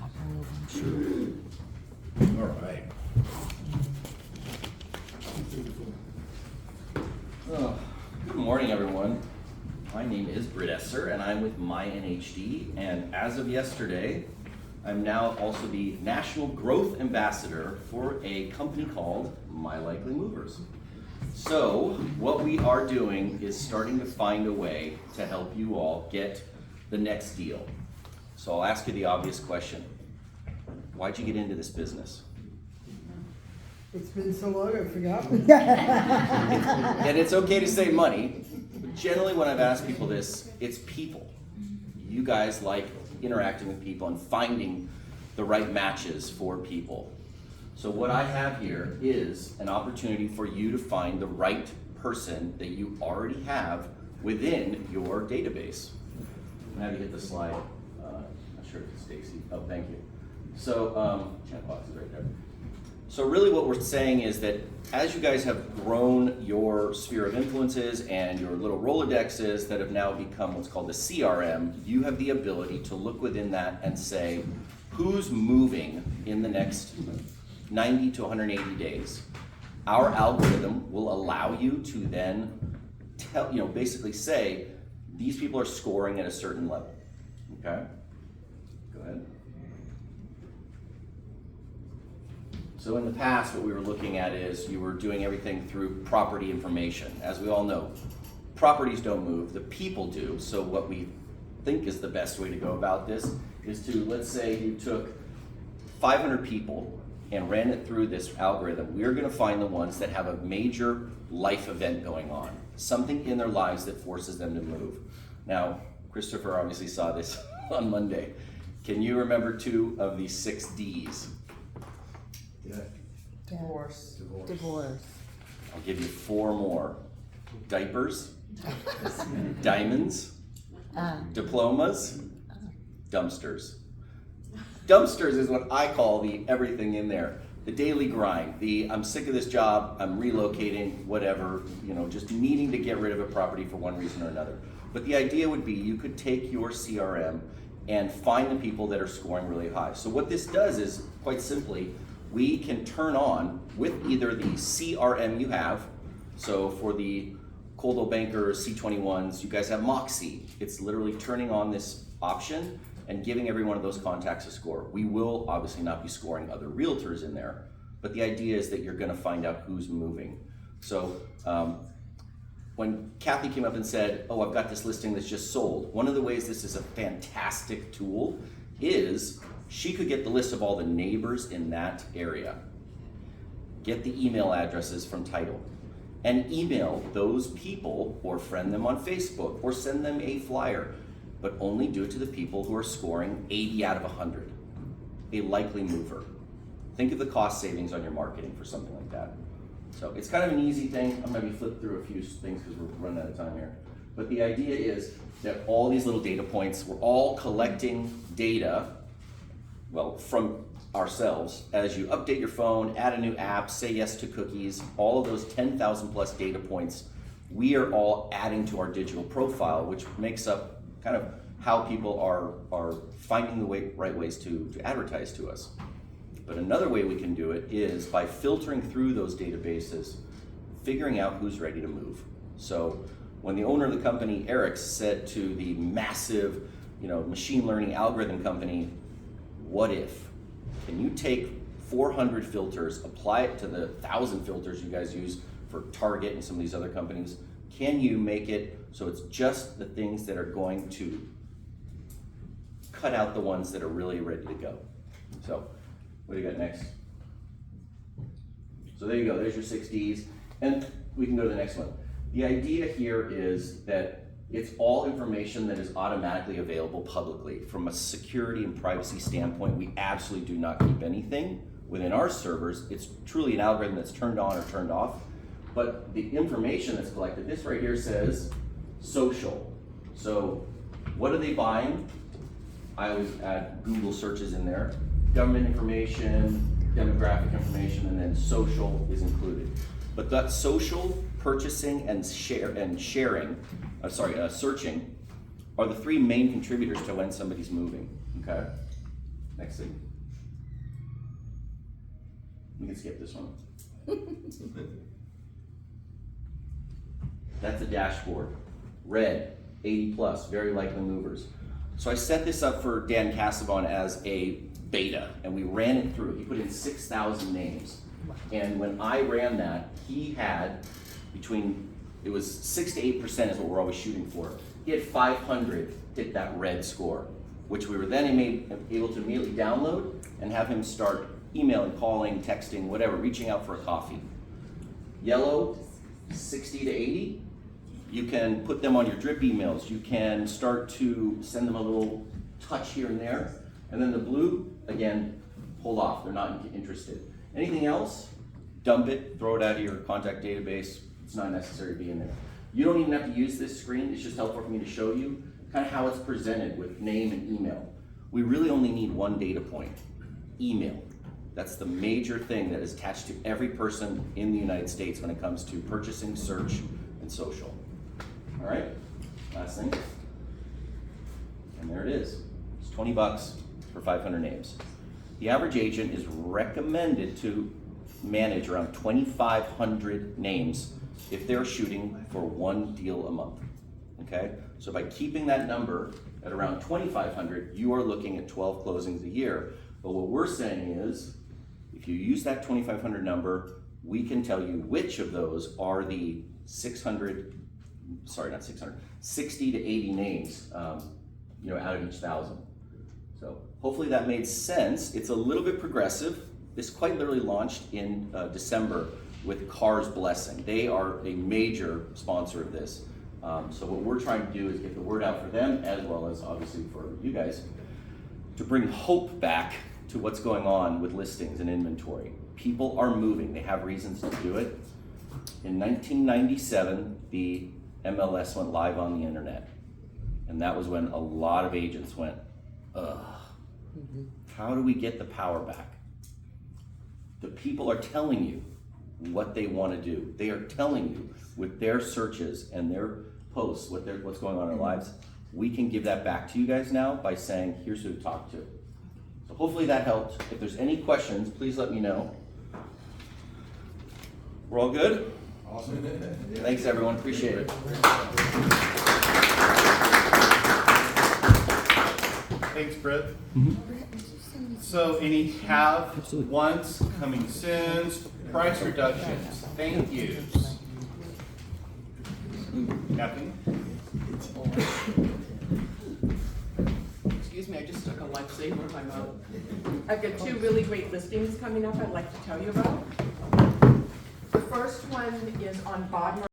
All right. Oh, good morning, everyone. My name is Britt Esser, and I'm with MyNHD. And as of yesterday, I'm now also the National Growth Ambassador for a company called MyLikelyMovers. So what we are doing is starting to find a way to help you all get the next deal. So I'll ask you the obvious question. Why'd you get into this business? It's been so long, I forgot. And it's okay to say money, but generally when I've asked people this, it's people. You guys like interacting with people and finding the right matches for people. So what I have here is an opportunity for you to find the right person that you already have within your database. I'm gonna have you hit the slide. Not sure if it's Stacy. Oh, thank you. So, chat box is right there. So really what we're saying is that as you guys have grown your sphere of influences and your little Rolodexes that have now become what's called the CRM, you have the ability to look within that and say, who's moving in the next 90 to 180 days? Our algorithm will allow you to then tell, basically say, these people are scoring at a certain level, okay? Go ahead. So in the past, what we were looking at is you were doing everything through property information. As we all know, properties don't move, the people do. So what we think is the best way to go about this is to, let's say you took 500 people and ran it through this algorithm. We're gonna find the ones that have a major life event going on, something in their lives that forces them to move. Now, Christopher obviously saw this on Monday. Can you remember 2 of the 6 Ds? Divorce. I'll give you 4 more. Diapers, diamonds, diplomas, dumpsters. Dumpsters is what I call the everything in there. The daily grind, the I'm sick of this job, I'm relocating, whatever, just needing to get rid of a property for one reason or another. But the idea would be you could take your CRM and find the people that are scoring really high. So what this does is, quite simply, we can turn on with either the CRM you have. So for the Coldwell Banker C21s, you guys have Moxie. It's literally turning on this option and giving every one of those contacts a score. We will obviously not be scoring other realtors in there, but the idea is that you're gonna find out who's moving. So when Kathy came up and said, oh, I've got this listing that's just sold, one of the ways this is a fantastic tool is she could get the list of all the neighbors in that area, get the email addresses from title, and email those people or friend them on Facebook or send them a flyer, but only do it to the people who are scoring 80 out of 100, a likely mover. Think of the cost savings on your marketing for something like that. So it's kind of an easy thing. I'm gonna be flipped through a few things because we're running out of time here. But the idea is that all these little data points, we're all collecting data, well, from ourselves. As you update your phone, add a new app, say yes to cookies, all of those 10,000 plus data points, we are all adding to our digital profile, which makes up kind of how people are finding the right ways to advertise to us. But another way we can do it is by filtering through those databases, figuring out who's ready to move. So when the owner of the company, Eric, said to the massive, machine learning algorithm company, what if? Can you take 400 filters, apply it to the 1,000 filters you guys use for Target and some of these other companies? Can you make it so it's just the things that are going to cut out the ones that are really ready to go? So, what do you got next? So there you go, there's your 6 Ds. And we can go to the next one. The idea here is that it's all information that is automatically available publicly. From a security and privacy standpoint, we absolutely do not keep anything within our servers. It's truly an algorithm that's turned on or turned off. But the information that's collected, this right here says social. So what are they buying? I always add Google searches in there. Government information, demographic information, and then social is included. But that social, purchasing, and searching are the 3 main contributors to when somebody's moving, okay? Next thing. We can skip this one. That's a dashboard. Red, 80 plus, very likely movers. So I set this up for Dan Cassavon as a beta, and we ran it through. He put in 6,000 names. And when I ran that, he had it was 6 to 8% is what we're always shooting for. He had 500 hit that red score, which we were then able to immediately download and have him start emailing, calling, texting, whatever, reaching out for a coffee. Yellow, 60 to 80. You can put them on your drip emails. You can start to send them a little touch here and there. And then the blue, again, hold off. They're not interested. Anything else, dump it, throw it out of your contact database. It's not necessary to be in there. You don't even have to use this screen. It's just helpful for me to show you kind of how it's presented with name and email. We really only need one data point, email. That's the major thing that is attached to every person in the United States when it comes to purchasing, search, and social. All right, last thing. And there it is. It's 20 bucks for 500 names. The average agent is recommended to manage around 2,500 names if they're shooting for one deal a month, okay? So by keeping that number at around 2,500, you are looking at 12 closings a year. But what we're saying is, if you use that 2,500 number, we can tell you which of those are the 60 to 80 names, out of each 1,000. So hopefully that made sense. It's a little bit progressive. This quite literally launched in December with Car's Blessing. They are a major sponsor of this. So what we're trying to do is get the word out for them, as well as obviously for you guys, to bring hope back to what's going on with listings and inventory. People are moving. They have reasons to do it. In 1997, the MLS went live on the internet. And that was when a lot of agents went, ugh, how do we get the power back? The people are telling you what they want to do. They are telling you with their searches and their posts, what's going on in their lives. We can give that back to you guys now by saying, here's who to talk to. So hopefully that helped. If there's any questions, please let me know. We're all good? Awesome. Thanks everyone, appreciate it. Thanks, Brett. So any have, once, coming soons, price reductions, thank yous. Nothing? Excuse me, I just took a lifesaver in my mouth. I've got two really great listings coming up I'd like to tell you about. The first one is on Bodmer.